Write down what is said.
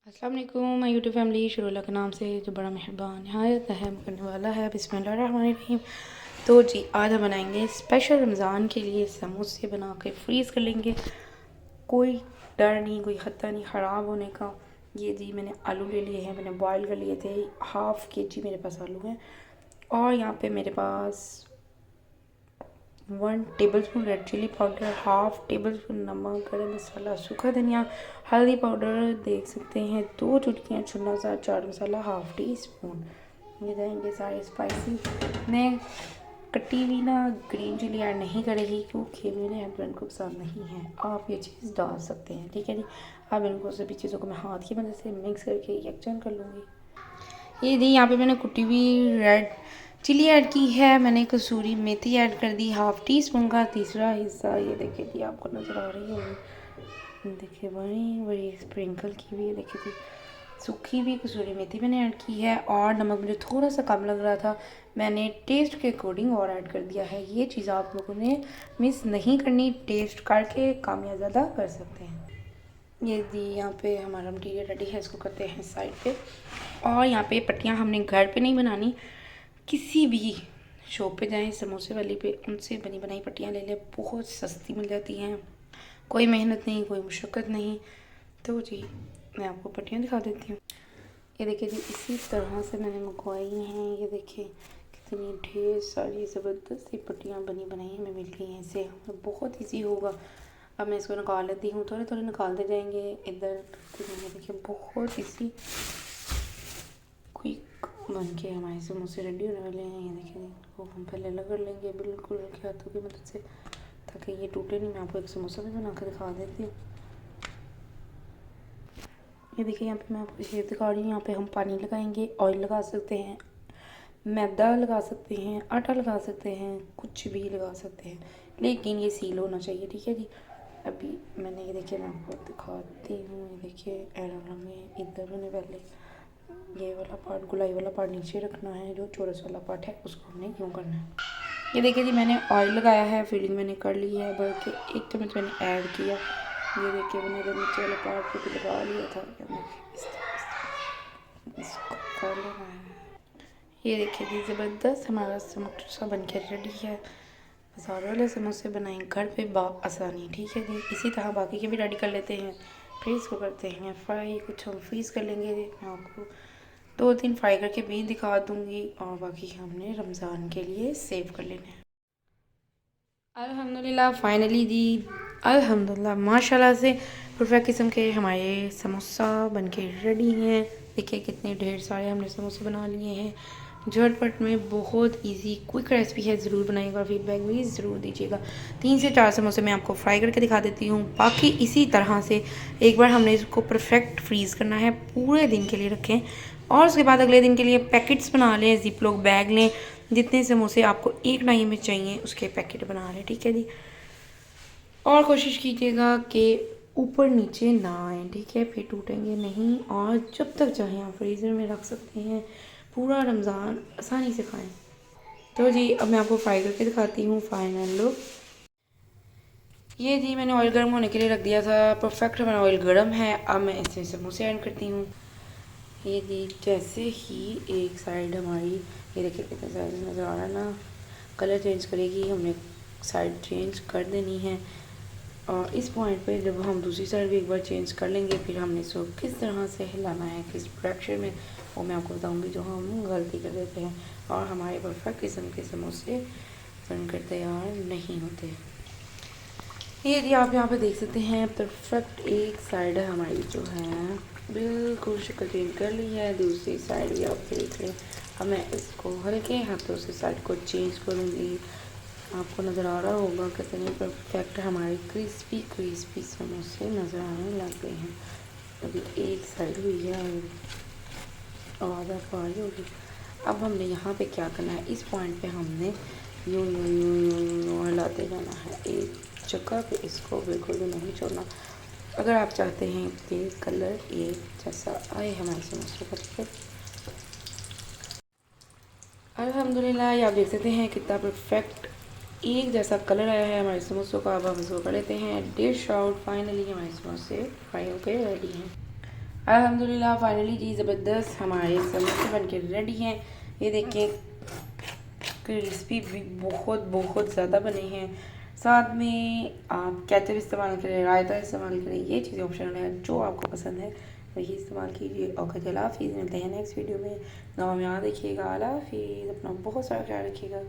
अस्सलाम वालेकुम my YouTube family. शुरुल्लाह के नाम से जो बड़ा मेहरबान नहायत रहम करने वाला है, बिस्मिल्लाहिर्रहमानिर्रहीम। तो जी आज हम बनाएंगे स्पेशल रमज़ान के लिए समोसे बना के फ्रीज़ कर लेंगे। कोई डर नहीं, कोई ख़तरा नहीं ख़राब होने का। ये जी मैंने आलू ले लिए हैं, मैंने बॉयल कर लिए थे। 1/2 kg मेरे पास आलू हैं और यहाँ पे मेरे पास 1 tablespoon red chilli powder, 1/2 tablespoon नमक, गरम मसाला, सूखा धनिया, हल्दी पाउडर देख सकते हैं, 2 चुटकियाँ छुना सा, चाट मसाला 1/2 टीस्पून। ये जाएंगे सारे स्पाइसी। मैं कटी हुई ना ग्रीन चिली ऐड नहीं करेगी क्योंकि मेरे हस्बैंड को पसंद नहीं है। आप ये चीज़ डाल सकते हैं, ठीक है जी। अब इनको सभी चीज़ों को मैं हाथ की मदद से मिक्स करके यकजन कर लूँगी। ये जी यहाँ पे मैंने कुटी हुई रेड चिली ऐड की है, मैंने कसूरी मेथी ऐड कर दी 1/2 टीस्पून का तीसरा हिस्सा। ये देखिए जी, आपको नज़र आ रही होगी, देखिए बड़ी बड़ी स्प्रिंकल की हुई है। देखिए जी, सूखी हुई कसूरी मेथी मैंने ऐड की है और नमक मुझे थोड़ा सा कम लग रहा था, मैंने टेस्ट के अकॉर्डिंग और ऐड कर दिया है। ये चीज़ आप लोगों ने मिस नहीं करनी, टेस्ट करके काम या ज़्यादा कर सकते हैं। ये जी यहाँ पे हमारा मटीरियल रेडी है, इसको करते हैं साइड पे। और यहाँ पे पट्टियाँ हमने घर पे नहीं बनानी, किसी भी शॉप पे जाएं समोसे वाली पे, उनसे बनी बनाई पट्टियाँ ले लें, बहुत सस्ती मिल जाती हैं, कोई मेहनत नहीं, कोई मुशक्क़त नहीं। तो जी मैं आपको पट्टियाँ दिखा देती हूँ। ये देखिए जी, इसी तरह से मैंने मंगवाई हैं। ये देखिए कितनी ढेर सारी ज़बरदस्त सी पट्टियाँ बनी बनाई हमें मिल गई हैं, इससे बहुत ईजी होगा। अब मैं इसको निकाल लेती हूँ, थोड़े थोड़े निकालते जाएंगे इधर करते जाएंगे। देखिए बहुत ईजी क्विक बन के हमारे समोसे रेडी होने वाले हैं। ये देखिए इनको हम पहले अलग कर लेंगे बिल्कुल रखे हाथों की मदद से, ताकि ये टूटे नहीं। मैं आपको एक समोसा भी बना कर दिखा देती हूँ। ये देखिए यहाँ पे मैं आपको ये दिखा रही हूँ। यहाँ पे हम पानी लगाएंगे, ऑयल लगा सकते हैं, मैदा लगा सकते हैं, आटा लगा सकते हैं, कुछ भी लगा सकते हैं, लेकिन ये सील होना चाहिए, ठीक है जी। अभी मैंने ये देखिए मैं आपको दिखाती हूँ। ये देखिए एरर में इधर मैंने पहले ये वाला पार्ट, गुलाई वाला पार्ट नीचे रखना है, जो चौरस वाला पार्ट है उसको हमने यूँ करना है। ये देखिए जी मैंने ऑयल लगाया है, फिलिंग मैंने कर ली है, बल्कि 1 चम्मच मैंने ऐड किया। ये देखिए मैंने इधर नीचे वाले पार्ट को भी लगा लिया था। इसको कर लेना है। ये देखिए जी ज़बरदस्त हमारा समोसा बन के रेडी है। बाजार वाले समोसे बनाएं घर पे आसानी, ठीक है जी। इसी तरह बाकी के भी रेडी कर लेते हैं। फिर इसको करते हैं फ्राई, कुछ हम फ्रीज़ कर लेंगे। मैं आपको 2-3 फ्राई करके भी दिखा दूँगी और बाकी हमने रमज़ान के लिए सेव कर लेना है। अल्हम्दुलिल्लाह फाइनली जी, अल्हम्दुलिल्लाह माशाल्लाह से परफेक्ट किस्म के हमारे समोसा बनके रेडी हैं। देखिए कितने ढेर सारे हमने समोसे बना लिए हैं, झटपट में, बहुत इजी क्विक रेसिपी है। ज़रूर बनाइएगा और फीडबैक भी ज़रूर दीजिएगा। 3 से 4 समोसे मैं आपको फ्राई करके दिखा देती हूँ। बाकी इसी तरह से एक बार हमने इसको परफेक्ट फ्रीज़ करना है, पूरे दिन के लिए रखें और उसके बाद अगले दिन के लिए पैकेट्स बना लें, जिप लॉक बैग लें, जितने समोसे आपको एक टाइम में चाहिए उसके पैकेट बना लें, ठीक है जी। और कोशिश कीजिएगा कि ऊपर नीचे ना आए, ठीक है, फिर टूटेंगे नहीं। और जब तक चाहें आप फ्रीज़र में रख सकते हैं, पूरा रमज़ान आसानी से खाएं। तो जी अब मैं आपको फ्राई करके दिखाती हूँ फाइनल लुक। ये जी मैंने ऑयल गर्म होने के लिए रख दिया था, परफेक्ट हमारा ऑयल गर्म है। अब मैं इसमें समोसे ऐड करती हूँ। ये जी जैसे ही एक साइड हमारी, ये देखिए कितना साइड नज़र आ रहा है ना, कलर चेंज करेगी, हमने साइड चेंज कर देनी है। और इस पॉइंट पे जब हम दूसरी साइड भी एक बार चेंज कर लेंगे, फिर हमने इसको किस तरह से हिलाना है, किस फ्रैक्चर में, वो मैं आपको बताऊंगी जो हम गलती कर देते हैं और हमारे परफेक्ट किस्म के समोसे बनकर तैयार नहीं होते। ये जी आप यहाँ पे देख सकते हैं, परफेक्ट एक साइड हमारी जो है बिल्कुल शक्ल चेंज कर ली है, दूसरी साइड भी आप देख लें। अब मैं इसको हल्के हाथों से साइड को चेंज करूँगी। आपको नज़र आ रहा होगा कितने परफेक्ट हमारे क्रिस्पी क्रिस्पी समोसे नज़र आने लग गए हैं। अभी एक साइड हुई है, आवाज़ आपको आ रही होगी। अब हमने यहाँ पे क्या करना है, इस पॉइंट पे हमने यूँ यूँ यूँ यूँ यूँ हिलाते जाना है एक जगह पे, इसको बिल्कुल भी नहीं छोड़ना। अगर आप चाहते हैं कि कलर एक जैसा आए हमारे समोसे का, तो अल्हम्दुलिल्लाह ये आप देख सकते हैं कितना परफेक्ट एक जैसा कलर आया है हमारे समोसों का। अब हम इसको कर लेते हैं डिश आउट। फाइनली हमारे समोसे फ्राई होकर रेडी हैं। अल्हम्दुलिल्लाह फाइनली जी ज़बरदस्त हमारे समोसे बन के रेडी हैं। ये देखें क्रिस्पी भी बहुत बहुत ज़्यादा बने हैं। साथ में आप केचप इस्तेमाल करें, रायता इस्तेमाल करें, ये चीज़ें ऑप्शनल है, जो आपको पसंद है वही इस्तेमाल कीजिए। और अल्लाह हाफ़िज़, मिलते हैं नेक्स्ट वीडियो में। दुआ में याद रखिएगा। अल्लाह हाफ़िज़, अपना बहुत सारा ख्याल रखिएगा।